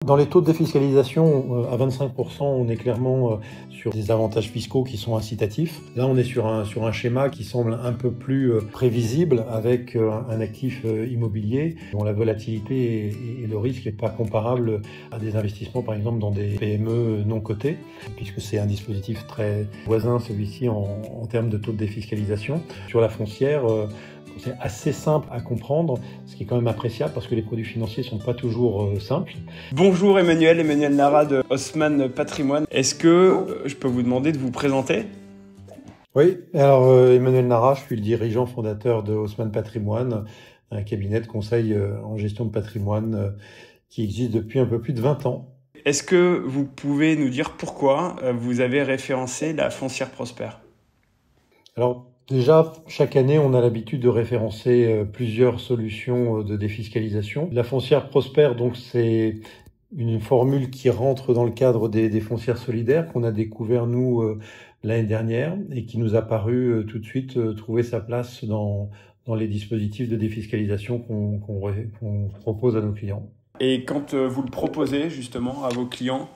Dans les taux de défiscalisation, à 25%, on est clairement sur des avantages fiscaux qui sont incitatifs. Là, on est sur un schéma qui semble un peu plus prévisible avec un actif immobilier dont la volatilité et le risque n'est pas comparable à des investissements, par exemple, dans des PME non cotées, puisque c'est un dispositif très voisin, celui-ci, en termes de taux de défiscalisation. Sur la foncière, c'est assez simple à comprendre, ce qui est quand même appréciable parce que les produits financiers ne sont pas toujours simples. Bonjour Emmanuel Nara de Haussmann Patrimoine. Est-ce que je peux vous demander de vous présenter ? Oui, alors Emmanuel Nara, je suis le dirigeant fondateur de Haussmann Patrimoine, un cabinet de conseil en gestion de patrimoine qui existe depuis un peu plus de 20 ans. Est-ce que vous pouvez nous dire pourquoi vous avez référencé la foncière Prosper ? Alors, déjà, chaque année, on a l'habitude de référencer plusieurs solutions de défiscalisation. La foncière Prosper, donc, c'est une formule qui rentre dans le cadre des foncières solidaires qu'on a découvert, nous, l'année dernière et qui nous a paru tout de suite trouver sa place dans les dispositifs de défiscalisation qu'on propose à nos clients. Et quand vous le proposez, justement, à vos clients,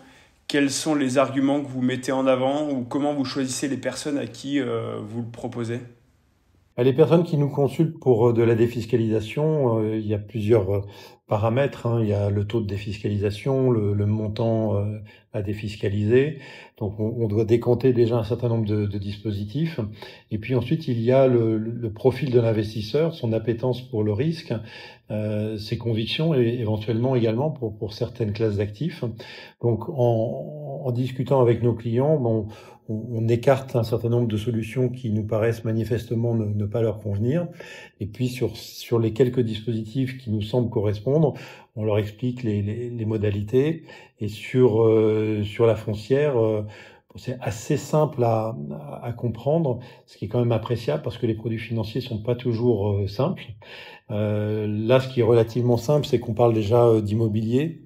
quels sont les arguments que vous mettez en avant ou comment vous choisissez les personnes à qui vous le proposez ? Les personnes qui nous consultent pour de la défiscalisation, il y a plusieurs paramètres. Il y a le taux de défiscalisation, le montant à défiscaliser. Donc on doit décompter déjà un certain nombre de dispositifs. Et puis ensuite, il y a le profil de l'investisseur, son appétence pour le risque, ses convictions et éventuellement également pour certaines classes d'actifs. Donc en discutant avec nos clients, on écarte un certain nombre de solutions qui nous paraissent manifestement ne pas leur convenir. Et puis sur les quelques dispositifs qui nous semblent correspondre, on leur explique les modalités. Et sur la foncière, c'est assez simple à comprendre, ce qui est quand même appréciable parce que les produits financiers sont pas toujours simples. Là, ce qui est relativement simple, c'est qu'on parle déjà d'immobilier.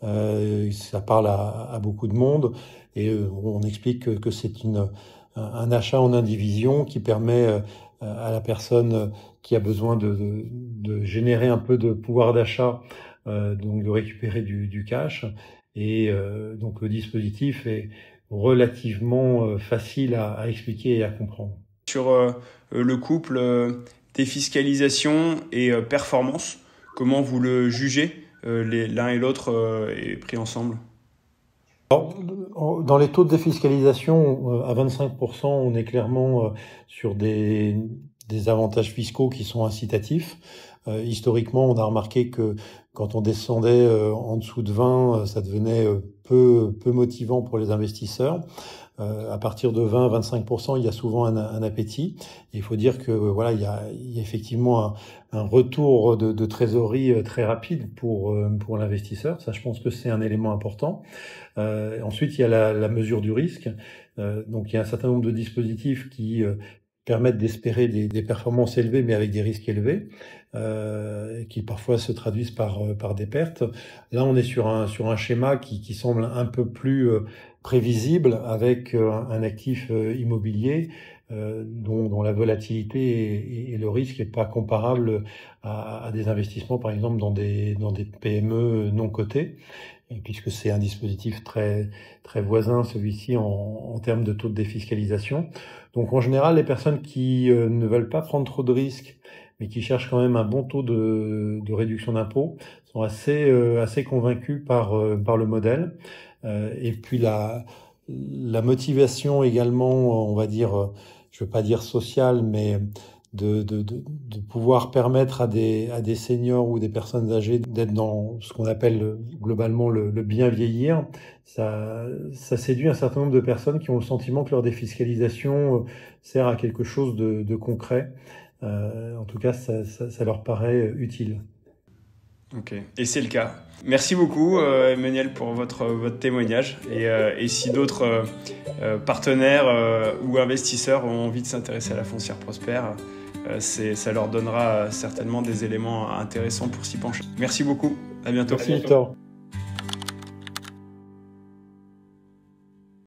Ça parle à beaucoup de monde et on explique que c'est un achat en indivision qui permet à la personne qui a besoin de générer un peu de pouvoir d'achat, donc de récupérer du cash. Et donc le dispositif est relativement facile à expliquer et à comprendre. Sur le couple défiscalisation et performance, comment vous le jugez ? L'un et l'autre est pris ensemble. Alors, dans les taux de défiscalisation, à 25%, on est clairement sur des avantages fiscaux qui sont incitatifs. Historiquement, on a remarqué que quand on descendait en dessous de 20, ça devenait peu motivant pour les investisseurs. À partir de 20-25%, il y a souvent un appétit. Et il faut dire que voilà, il y a effectivement un retour de trésorerie très rapide pour l'investisseur. Ça, je pense que c'est un élément important. Ensuite, il y a la mesure du risque. Donc, il y a un certain nombre de dispositifs qui permettent d'espérer des performances élevées, mais avec des risques élevés, qui parfois se traduisent par des pertes. Là, on est sur un schéma qui semble un peu plus prévisible avec un actif immobilier dont la volatilité et le risque n'est pas comparable à des investissements, par exemple, dans des PME non cotées, puisque c'est un dispositif très voisin, celui-ci, en termes de taux de défiscalisation. Donc en général, les personnes qui ne veulent pas prendre trop de risques, mais qui cherchent quand même un bon taux de réduction d'impôt, sont assez convaincus par le modèle. Et puis la motivation également, on va dire, je veux pas dire sociale, mais de pouvoir permettre à des seniors ou des personnes âgées d'être dans ce qu'on appelle globalement le bien vieillir. Ça séduit un certain nombre de personnes qui ont le sentiment que leur défiscalisation sert à quelque chose de concret. En tout cas, ça leur paraît utile. Ok, et c'est le cas. Merci beaucoup Emmanuel pour votre témoignage et si d'autres partenaires ou investisseurs ont envie de s'intéresser à la foncière Prosper, ça leur donnera certainement des éléments intéressants pour s'y pencher. Merci beaucoup, à bientôt. Merci Victor.